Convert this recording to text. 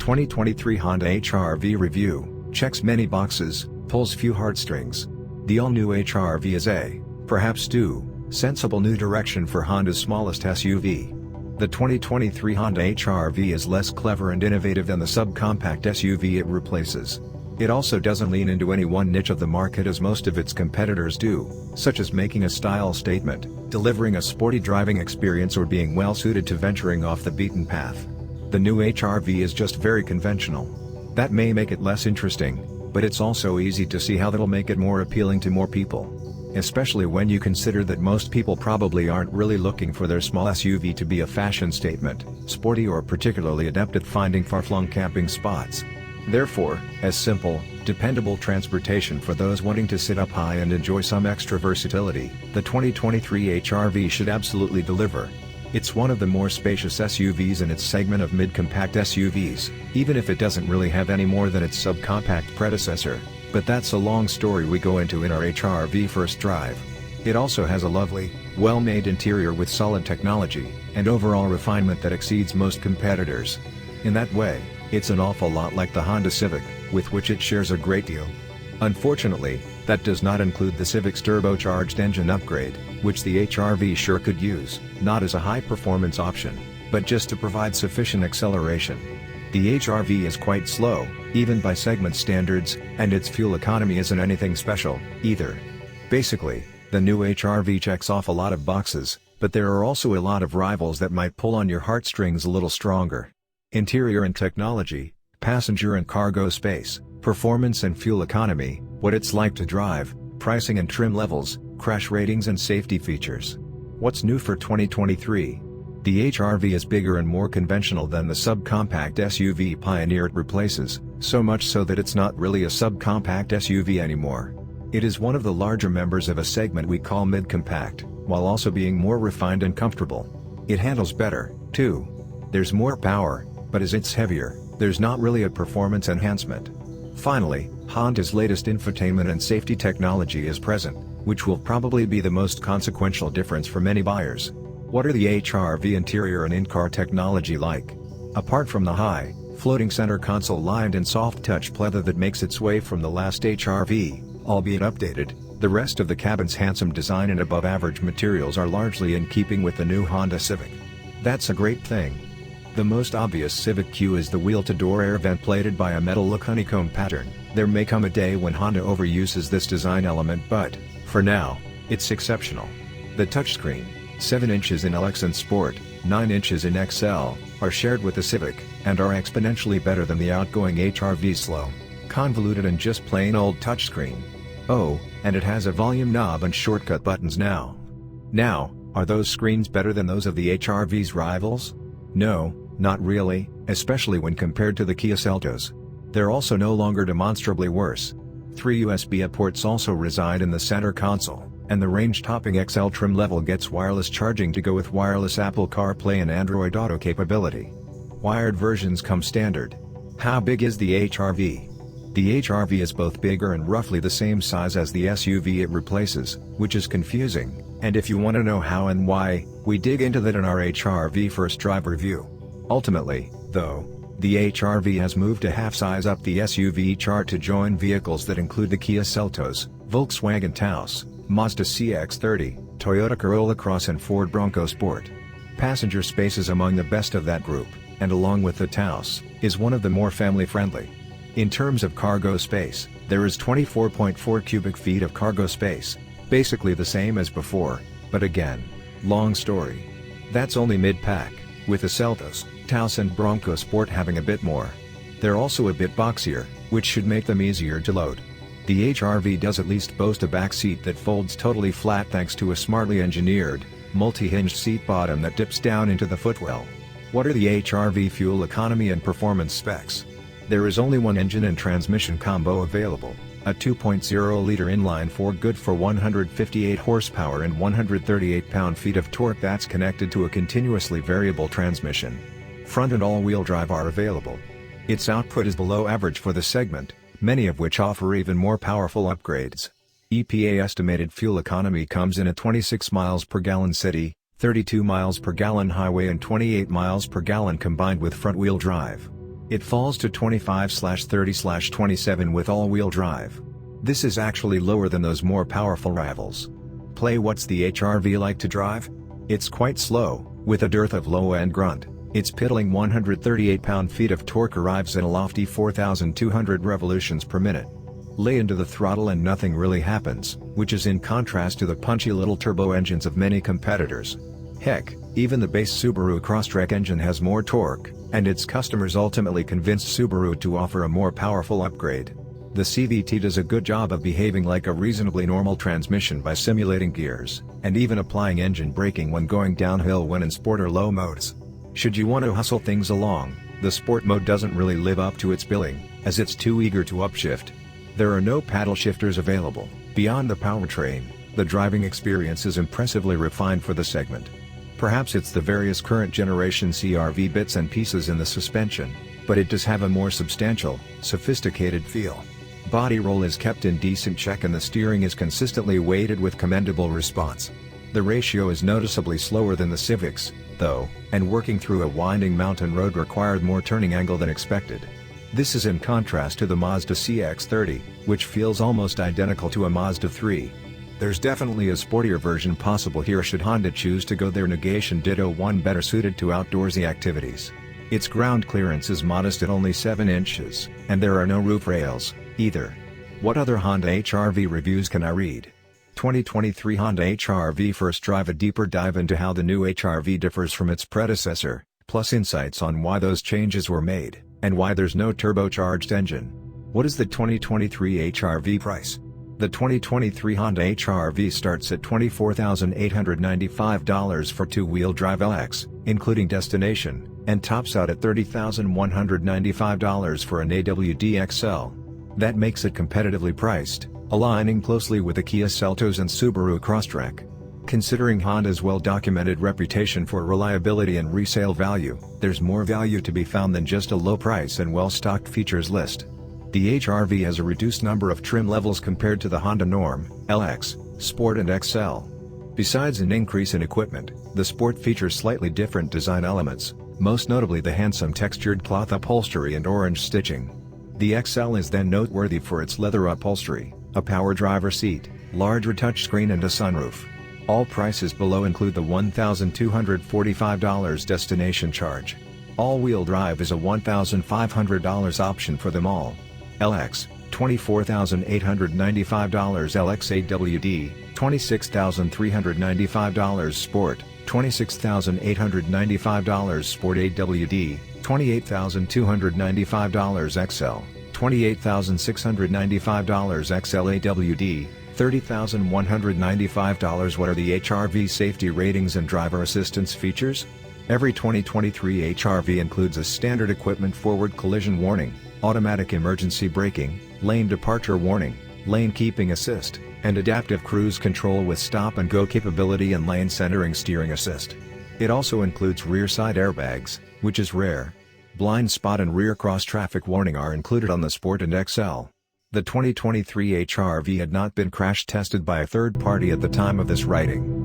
2023 Honda HR-V review checks many boxes, pulls few heartstrings. The all-new HR-V is perhaps sensible new direction for Honda's smallest SUV. The 2023 Honda HR-V is less clever and innovative than the subcompact SUV it replaces. It also doesn't lean into any one niche of the market as most of its competitors do, such as making a style statement, delivering a sporty driving experience, or being well suited to venturing off the beaten path. The new HR-V is just very conventional. That may make it less interesting, but it's also easy to see how that'll make it more appealing to more people. Especially when you consider that most people probably aren't really looking for their small SUV to be a fashion statement, sporty, or particularly adept at finding far-flung camping spots. Therefore, as simple, dependable transportation for those wanting to sit up high and enjoy some extra versatility, the 2023 HR-V should absolutely deliver. It's one of the more spacious SUVs in its segment of mid-compact SUVs, even if it doesn't really have any more than its subcompact predecessor. But that's a long story we go into in our HR-V first drive. It also has a lovely, well-made interior with solid technology, and overall refinement that exceeds most competitors. In that way, it's an awful lot like the Honda Civic, with which it shares a great deal. Unfortunately, that does not include the Civic's turbocharged engine upgrade, which the HR-V sure could use, not as a high-performance option, but just to provide sufficient acceleration. The HR-V is quite slow, even by segment standards, and its fuel economy isn't anything special, either. Basically, the new HR-V checks off a lot of boxes, but there are also a lot of rivals that might pull on your heartstrings a little stronger. Interior and technology, passenger and cargo space, performance and fuel economy, what it's like to drive, pricing and trim levels, crash ratings and safety features. What's new for 2023? The HR-V is bigger and more conventional than the subcompact SUV pioneer it replaces, so much so that it's not really a subcompact SUV anymore. It is one of the larger members of a segment we call mid-compact, while also being more refined and comfortable. It handles better, too. There's more power, but as it's heavier, there's not really a performance enhancement. Finally, Honda's latest infotainment and safety technology is present, which will probably be the most consequential difference for many buyers. What are the HR-V interior and in-car technology like? Apart from the high, floating center console lined in soft touch pleather that makes its way from the last HR-V, albeit updated, the rest of the cabin's handsome design and above-average materials are largely in keeping with the new Honda Civic. That's a great thing. The most obvious Civic cue is the wheel-to-door air vent plated by a metal-look honeycomb pattern. There may come a day when Honda overuses this design element, but, for now, it's exceptional. The touchscreen, 7 inches in LX and Sport, 9 inches in XL, are shared with the Civic, and are exponentially better than the outgoing HR-V's slow, convoluted and just plain old touchscreen. Oh, and it has a volume knob and shortcut buttons now. Now, are those screens better than those of the HR-V's rivals? No, not really, especially when compared to the Kia Seltos. They're also no longer demonstrably worse. 3 USB-A ports also reside in the center console, and the range-topping XL trim level gets wireless charging to go with wireless Apple CarPlay and Android Auto capability. Wired versions come standard. How big is the HR-V? The HR-V is both bigger and roughly the same size as the SUV it replaces, which is confusing, and if you want to know how and why, we dig into that in our HR-V first drive review. Ultimately, though, the HR-V has moved a half size up the SUV chart to join vehicles that include the Kia Seltos, Volkswagen Taos, Mazda CX-30, Toyota Corolla Cross and Ford Bronco Sport. Passenger space is among the best of that group, and along with the Taos, is one of the more family-friendly. In terms of cargo space, there is 24.4 cubic feet of cargo space, basically the same as before, but again, long story. That's only mid-pack, with the Seltos, Taos and Bronco Sport having a bit more. They're also a bit boxier, which should make them easier to load. The HR-V does at least boast a back seat that folds totally flat thanks to a smartly engineered, multi-hinged seat bottom that dips down into the footwell. What are the HR-V fuel economy and performance specs? There is only one engine and transmission combo available, a 2.0-liter inline-4 good for 158 horsepower and 138 pound-feet of torque that's connected to a continuously variable transmission. Front and all-wheel drive are available. Its output is below average for the segment, many of which offer even more powerful upgrades. EPA estimated fuel economy comes in at 26 miles per gallon city, 32 miles per gallon highway and 28 miles per gallon combined with front-wheel drive. It falls to 25/30/27 with all-wheel drive. This is actually lower than those more powerful rivals. Play. What's the HR-V like to drive? It's quite slow, with a dearth of low-end grunt. Its piddling 138 pound-feet of torque arrives at a lofty 4,200 revolutions per minute. Lay into the throttle and nothing really happens, which is in contrast to the punchy little turbo engines of many competitors. Heck, even the base Subaru Crosstrek engine has more torque, and its customers ultimately convinced Subaru to offer a more powerful upgrade. The CVT does a good job of behaving like a reasonably normal transmission by simulating gears, and even applying engine braking when going downhill when in sport or low modes. Should you want to hustle things along, the sport mode doesn't really live up to its billing, as it's too eager to upshift. There are no paddle shifters available. Beyond the powertrain, the driving experience is impressively refined for the segment. Perhaps it's the various current generation CR-V bits and pieces in the suspension, but it does have a more substantial, sophisticated feel. Body roll is kept in decent check and the steering is consistently weighted with commendable response. The ratio is noticeably slower than the Civics, though, and working through a winding mountain road required more turning angle than expected. This is in contrast to the Mazda CX-30, which feels almost identical to a Mazda 3. There's definitely a sportier version possible here should Honda choose to go their negation ditto, one better suited to outdoorsy activities. Its ground clearance is modest at only 7 inches, and there are no roof rails, either. What other Honda HR-V reviews can I read? 2023 Honda HR-V. First, drive a deeper dive into how the new HR-V differs from its predecessor, plus insights on why those changes were made, and why there's no turbocharged engine. What is the 2023 HR-V price? The 2023 Honda HR-V starts at $24,895 for two-wheel drive LX, including destination, and tops out at $30,195 for an AWD XL. That makes it competitively priced, aligning closely with the Kia Seltos and Subaru Crosstrek. Considering Honda's well-documented reputation for reliability and resale value, there's more value to be found than just a low price and well-stocked features list. The HR-V has a reduced number of trim levels compared to the Honda Norm, LX, Sport and XL. Besides an increase in equipment, the Sport features slightly different design elements, most notably the handsome textured cloth upholstery and orange stitching. The XL is then noteworthy for its leather upholstery, a power driver seat, larger touchscreen and a sunroof. All prices below include the $1,245 destination charge. All-wheel drive is a $1,500 option for them all. LX, $24,895 LX AWD, $26,395 Sport, $26,895 Sport AWD, $28,295 XL, $28,695 XL AWD, $30,195. What are the HR-V safety ratings and driver assistance features? Every 2023 HR-V includes a standard equipment forward collision warning, automatic emergency braking, lane departure warning, lane keeping assist, and adaptive cruise control with stop-and-go capability and lane centering steering assist. It also includes rear side airbags, which is rare. Blind spot and rear cross-traffic warning are included on the Sport and XL. The 2023 HR-V had not been crash tested by a third party at the time of this writing.